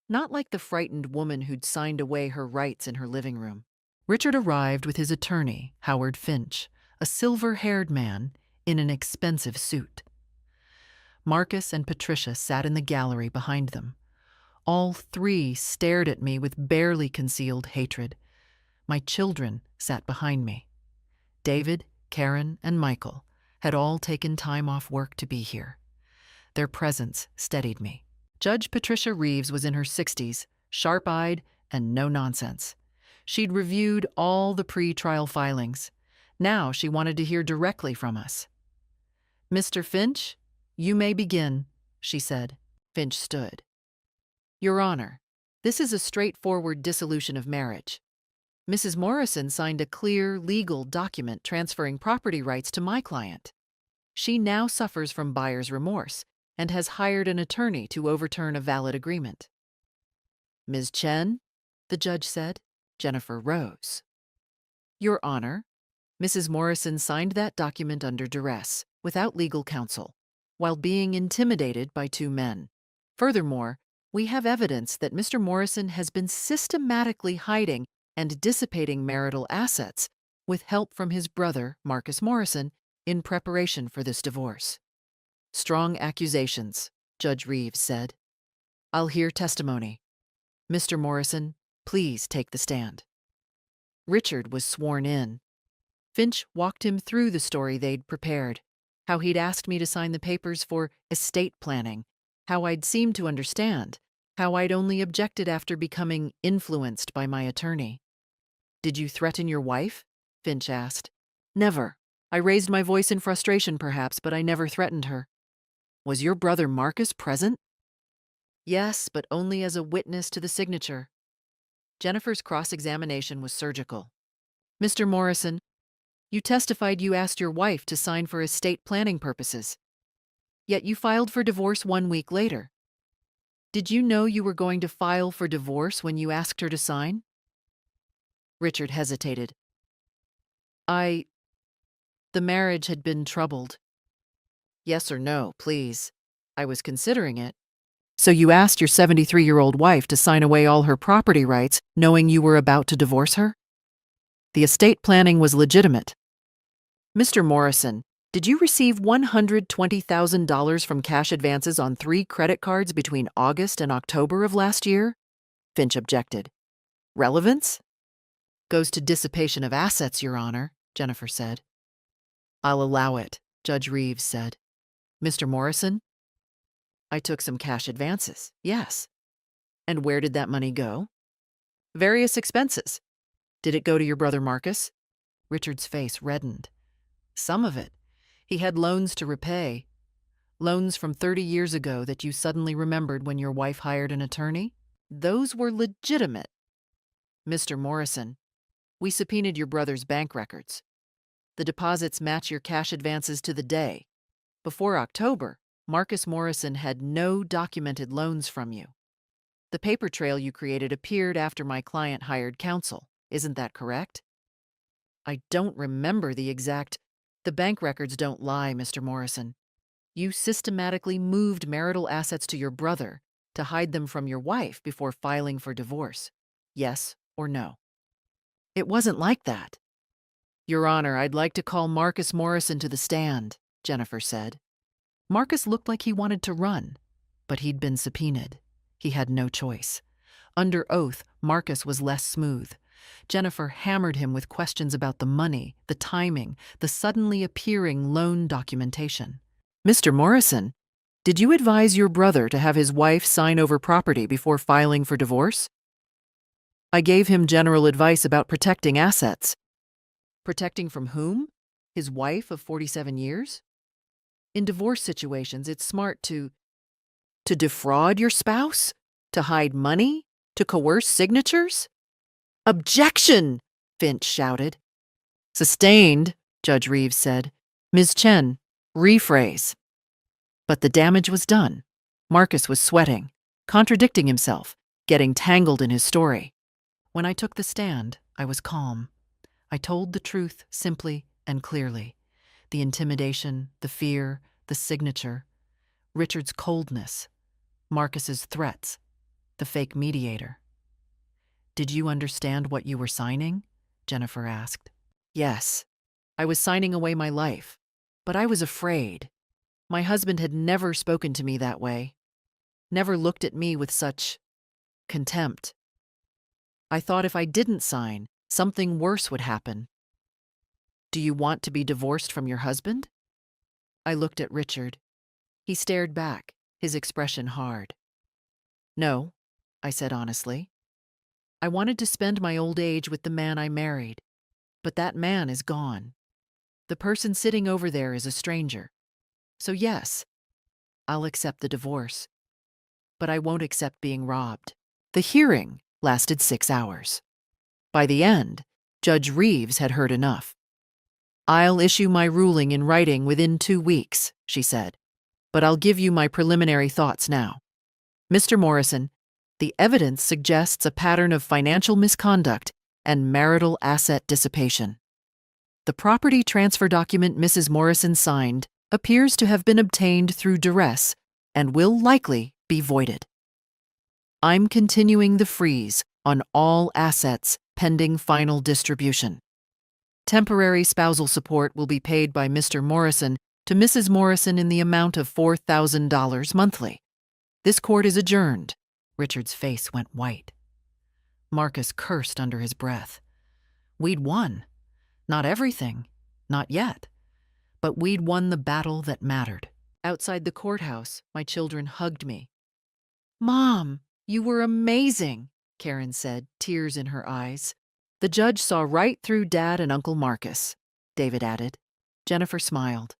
not like the frightened woman who'd signed away her rights in her living room. Richard arrived with his attorney, Howard Finch, a silver-haired man in an expensive suit. Marcus and Patricia sat in the gallery behind them. All three stared at me with barely concealed hatred. My children sat behind me. David, Karen, and Michael had all taken time off work to be here. Their presence steadied me. Judge Patricia Reeves was in her 60s, sharp-eyed and no nonsense. She'd reviewed all the pre-trial filings. Now she wanted to hear directly from us. Mr. Finch, you may begin, she said. Finch stood. Your Honor, this is a straightforward dissolution of marriage. Mrs. Morrison signed a clear, legal document transferring property rights to my client. She now suffers from buyer's remorse and has hired an attorney to overturn a valid agreement. Ms. Chen, the judge said. Jennifer rose. Your Honor, Mrs. Morrison signed that document under duress, without legal counsel, while being intimidated by 2 men. Furthermore, we have evidence that Mr. Morrison has been systematically hiding and dissipating marital assets with help from his brother, Marcus Morrison, in preparation for this divorce. Strong accusations, Judge Reeves said. I'll hear testimony. Mr. Morrison, please take the stand. Richard was sworn in. Finch walked him through the story they'd prepared, how he'd asked me to sign the papers for estate planning, how I'd seemed to understand, how I'd only objected after becoming influenced by my attorney. Did you threaten your wife? Finch asked. Never. I raised my voice in frustration, perhaps, but I never threatened her. Was your brother Marcus present? Yes, but only as a witness to the signature. Jennifer's cross-examination was surgical. Mr. Morrison, you testified you asked your wife to sign for estate planning purposes. Yet you filed for divorce 1 week later. Did you know you were going to file for divorce when you asked her to sign? Richard hesitated. The marriage had been troubled. Yes or no, please. I was considering it. So you asked your 73-year-old wife to sign away all her property rights, knowing you were about to divorce her? The estate planning was legitimate. Mr. Morrison, did you receive $120,000 from cash advances on 3 credit cards between August and October of last year? Finch objected. Relevance? Goes to dissipation of assets, Your Honor, Jennifer said. I'll allow it, Judge Reeves said. Mr. Morrison? I took some cash advances, yes. And where did that money go? Various expenses. Did it go to your brother Marcus? Richard's face reddened. Some of it. He had loans to repay. Loans from 30 years ago that you suddenly remembered when your wife hired an attorney? Those were legitimate. Mr. Morrison, we subpoenaed your brother's bank records. The deposits match your cash advances to the day. Before October, Marcus Morrison had no documented loans from you. The paper trail you created appeared after my client hired counsel. Isn't that correct? I don't remember the exact. The bank records don't lie, Mr. Morrison. You systematically moved marital assets to your brother to hide them from your wife before filing for divorce. Yes or no? It wasn't like that. Your Honor, I'd like to call Marcus Morrison to the stand, Jennifer said. Marcus looked like he wanted to run, but he'd been subpoenaed. He had no choice. Under oath, Marcus was less smooth. Jennifer hammered him with questions about the money, the timing, the suddenly appearing loan documentation. Mr. Morrison, did you advise your brother to have his wife sign over property before filing for divorce? I gave him general advice about protecting assets. Protecting from whom? His wife of 47 years? In divorce situations, it's smart to defraud your spouse? To hide money? To coerce signatures? Objection! Finch shouted. Sustained, Judge Reeves said. Ms. Chen, rephrase. But the damage was done. Marcus was sweating, contradicting himself, getting tangled in his story. When I took the stand, I was calm. I told the truth simply and clearly. The intimidation, the fear, the signature, Richard's coldness, Marcus's threats, the fake mediator. Did you understand what you were signing? Jennifer asked. Yes. I was signing away my life, but I was afraid. My husband had never spoken to me that way, never looked at me with such contempt. I thought if I didn't sign, something worse would happen. Do you want to be divorced from your husband? I looked at Richard. He stared back, his expression hard. No, I said honestly. I wanted to spend my old age with the man I married, but that man is gone. The person sitting over there is a stranger. So yes, I'll accept the divorce, but I won't accept being robbed. The hearing lasted 6 hours. By the end, Judge Reeves had heard enough. I'll issue my ruling in writing within 2 weeks, she said, but I'll give you my preliminary thoughts now. Mr. Morrison, the evidence suggests a pattern of financial misconduct and marital asset dissipation. The property transfer document Mrs. Morrison signed appears to have been obtained through duress and will likely be voided. I'm continuing the freeze on all assets pending final distribution. Temporary spousal support will be paid by Mr. Morrison to Mrs. Morrison in the amount of $4,000 monthly. This court is adjourned. Richard's face went white. Marcus cursed under his breath. We'd won. Not everything. Not yet. But we'd won the battle that mattered. Outside the courthouse, my children hugged me. Mom, you were amazing, Karen said, tears in her eyes. The judge saw right through Dad and Uncle Marcus, David added. Jennifer smiled.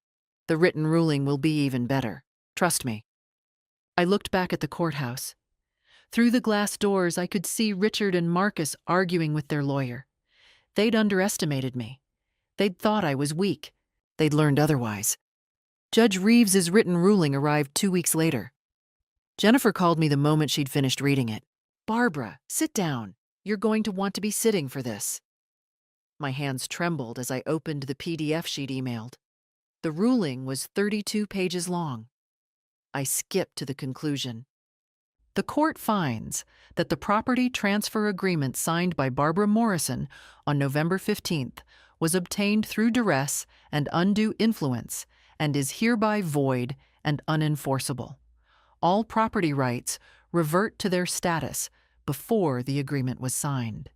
The written ruling will be even better. Trust me. I looked back at the courthouse. Through the glass doors, I could see Richard and Marcus arguing with their lawyer. They'd underestimated me. They'd thought I was weak. They'd learned otherwise. Judge Reeves's written ruling arrived 2 weeks later. Jennifer called me the moment she'd finished reading it. Barbara, sit down. You're going to want to be sitting for this. My hands trembled as I opened the PDF she'd emailed. The ruling was 32 pages long. I skipped to the conclusion. The court finds that the property transfer agreement signed by Barbara Morrison on November 15th was obtained through duress and undue influence and is hereby void and unenforceable. All property rights revert to their status before the agreement was signed.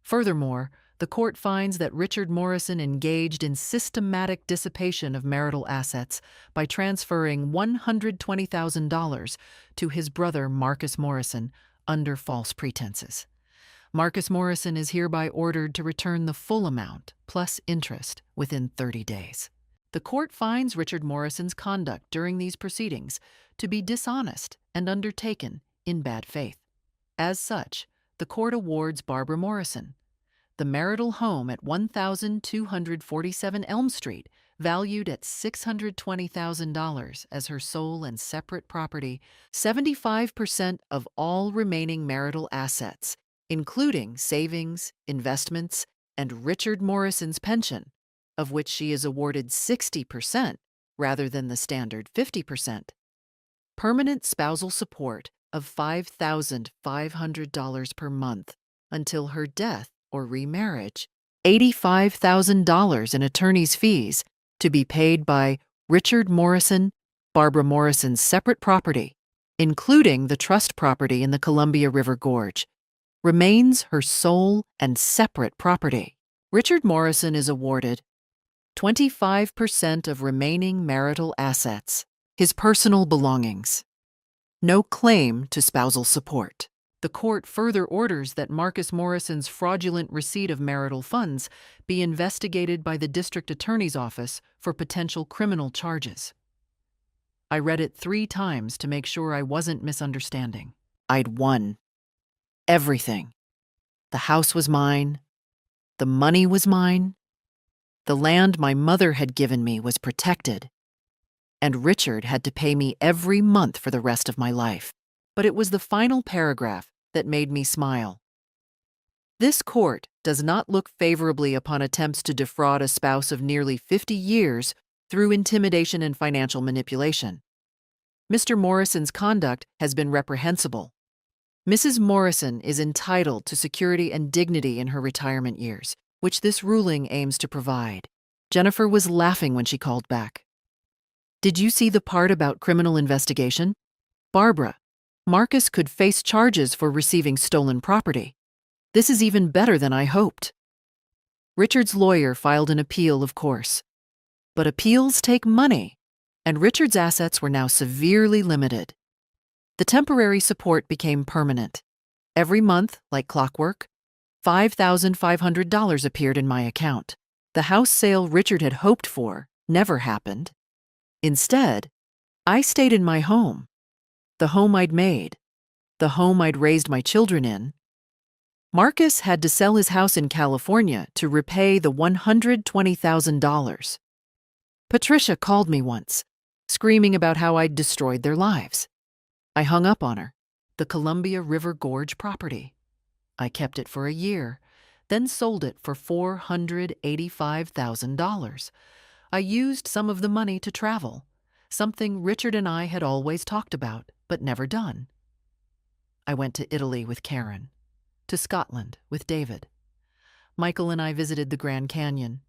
Furthermore, the court finds that Richard Morrison engaged in systematic dissipation of marital assets by transferring $120,000 to his brother Marcus Morrison under false pretenses. Marcus Morrison is hereby ordered to return the full amount, plus interest, within 30 days. The court finds Richard Morrison's conduct during these proceedings to be dishonest and undertaken in bad faith. As such, the court awards Barbara Morrison the marital home at 1,247 Elm Street, valued at $620,000 as her sole and separate property, 75% of all remaining marital assets, including savings, investments, and Richard Morrison's pension, of which she is awarded 60% rather than the standard 50%. Permanent spousal support of $5,500 per month until her death or remarriage, $85,000 in attorney's fees to be paid by Richard Morrison, Barbara Morrison's separate property, including the trust property in the Columbia River Gorge, remains her sole and separate property. Richard Morrison is awarded 25% of remaining marital assets, his personal belongings. No claim to spousal support. The court further orders that Marcus Morrison's fraudulent receipt of marital funds be investigated by the district attorney's office for potential criminal charges. I read it 3 times to make sure I wasn't misunderstanding. I'd won. Everything. The house was mine. The money was mine. The land my mother had given me was protected. And Richard had to pay me every month for the rest of my life. But it was the final paragraph that made me smile. This court does not look favorably upon attempts to defraud a spouse of nearly 50 years through intimidation and financial manipulation. Mr. Morrison's conduct has been reprehensible. Mrs. Morrison is entitled to security and dignity in her retirement years, which this ruling aims to provide. Jennifer was laughing when she called back. Did you see the part about criminal investigation? Barbara, Marcus could face charges for receiving stolen property. This is even better than I hoped. Richard's lawyer filed an appeal, of course. But appeals take money, and Richard's assets were now severely limited. The temporary support became permanent. Every month, like clockwork, $5,500 appeared in my account. The house sale Richard had hoped for never happened. Instead, I stayed in my home. The home I'd made, the home I'd raised my children in. Marcus had to sell his house in California to repay the $120,000. Patricia called me once, screaming about how I'd destroyed their lives. I hung up on her. The Columbia River Gorge property. I kept it for a year, then sold it for $485,000. I used some of the money to travel, something Richard and I had always talked about, but never done. I went to Italy with Karen, to Scotland with David. Michael and I visited the Grand Canyon.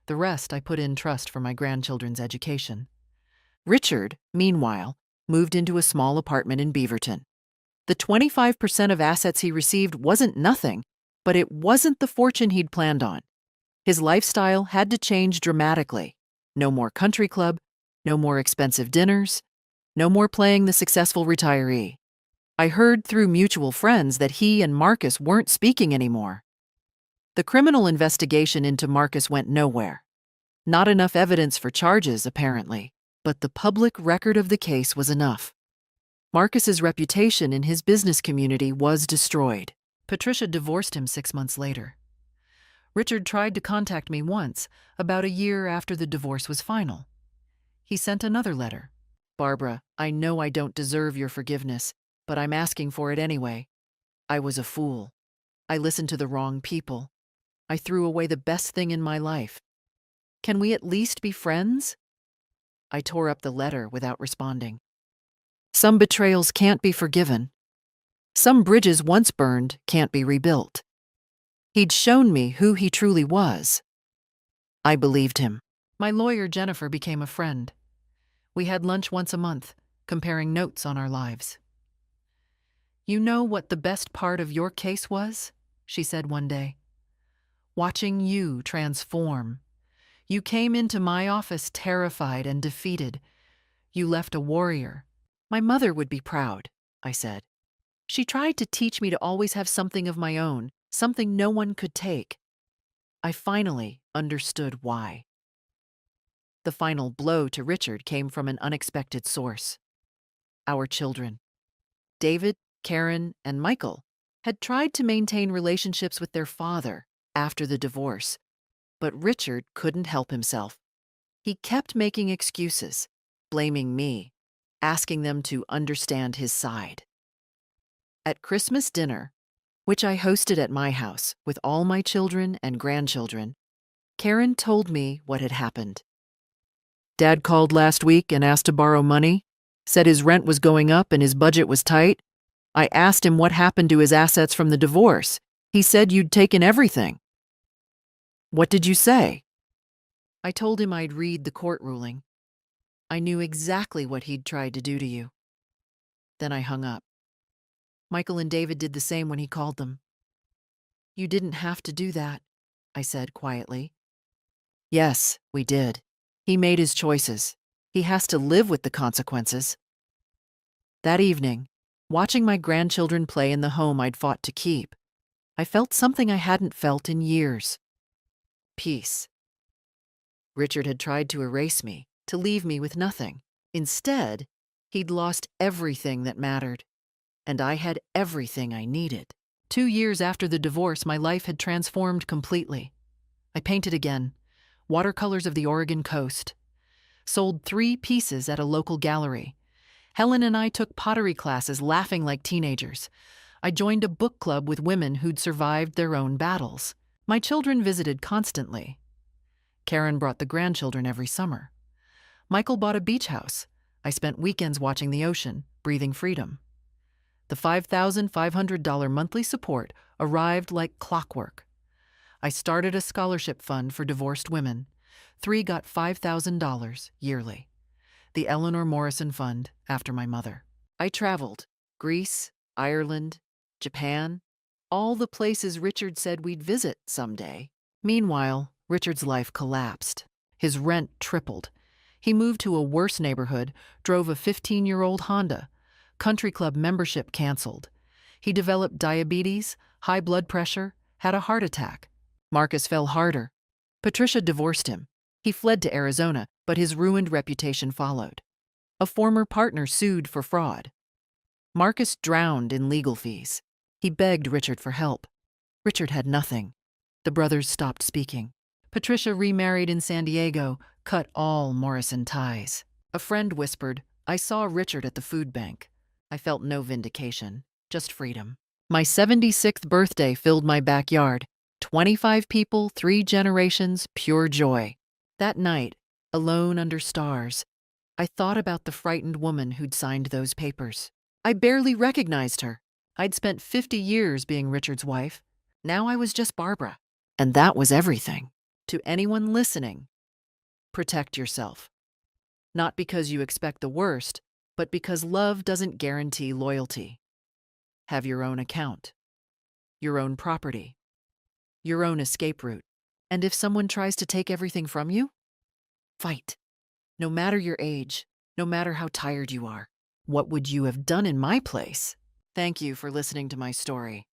The rest I put in trust for my grandchildren's education. Richard, meanwhile, moved into a small apartment in Beaverton. The 25% of assets he received wasn't nothing, but it wasn't the fortune he'd planned on. His lifestyle had to change dramatically. No more country club, no more expensive dinners, no more playing the successful retiree. I heard through mutual friends that he and Marcus weren't speaking anymore. The criminal investigation into Marcus went nowhere. Not enough evidence for charges, apparently, but the public record of the case was enough. Marcus's reputation in his business community was destroyed. Patricia divorced him 6 months later. Richard tried to contact me once, about a year after the divorce was final. He sent another letter. Barbara, I know I don't deserve your forgiveness, but I'm asking for it anyway. I was a fool. I listened to the wrong people. I threw away the best thing in my life. Can we at least be friends? I tore up the letter without responding. Some betrayals can't be forgiven. Some bridges once burned can't be rebuilt. He'd shown me who he truly was. I believed him. My lawyer, Jennifer, became a friend. We had lunch once a month, comparing notes on our lives. You know what the best part of your case was? She said one day. Watching you transform. You came into my office terrified and defeated. You left a warrior. My mother would be proud, I said. She tried to teach me to always have something of my own, something no one could take. I finally understood why. The final blow to Richard came from an unexpected source. Our children. David, Karen, and Michael had tried to maintain relationships with their father after the divorce, but Richard couldn't help himself. He kept making excuses, blaming me, asking them to understand his side. At Christmas dinner, which I hosted at my house with all my children and grandchildren, Karen told me what had happened. Dad called last week and asked to borrow money, said his rent was going up and his budget was tight. I asked him what happened to his assets from the divorce. He said you'd taken everything. What did you say? I told him I'd read the court ruling. I knew exactly what he'd tried to do to you. Then I hung up. Michael and David did the same when he called them. You didn't have to do that, I said quietly. Yes, we did. He made his choices. He has to live with the consequences. That evening, watching my grandchildren play in the home I'd fought to keep, I felt something I hadn't felt in years. Peace. Richard had tried to erase me, to leave me with nothing. Instead, he'd lost everything that mattered, and I had everything I needed. 2 years after the divorce, my life had transformed completely. I painted again, watercolors of the Oregon coast, sold 3 pieces at a local gallery. Helen and I took pottery classes, laughing like teenagers. I joined a book club with women who'd survived their own battles. My children visited constantly. Karen brought the grandchildren every summer. Michael bought a beach house. I spent weekends watching the ocean, breathing freedom. The $5,500 monthly support arrived like clockwork. I started a scholarship fund for divorced women. 3 got $5,000 yearly. The Eleanor Morrison Fund, after my mother. I traveled. Greece, Ireland, Japan, all the places Richard said we'd visit someday. Meanwhile, Richard's life collapsed. His rent tripled. He moved to a worse neighborhood, drove a 15-year-old Honda. Country club membership canceled. He developed diabetes, high blood pressure, had a heart attack. Marcus fell harder. Patricia divorced him. He fled to Arizona, but his ruined reputation followed. A former partner sued for fraud. Marcus drowned in legal fees. He begged Richard for help. Richard had nothing. The brothers stopped speaking. Patricia remarried in San Diego, cut all Morrison ties. A friend whispered, I saw Richard at the food bank. I felt no vindication, just freedom. My 76th birthday filled my backyard. 25 people, 3 generations, pure joy. That night, alone under stars, I thought about the frightened woman who'd signed those papers. I barely recognized her. I'd spent 50 years being Richard's wife. Now I was just Barbara. And that was everything. To anyone listening, protect yourself. Not because you expect the worst, but because love doesn't guarantee loyalty. Have your own account, your own property, your own escape route. And if someone tries to take everything from you, fight. No matter your age, no matter how tired you are. What would you have done in my place? Thank you for listening to my story.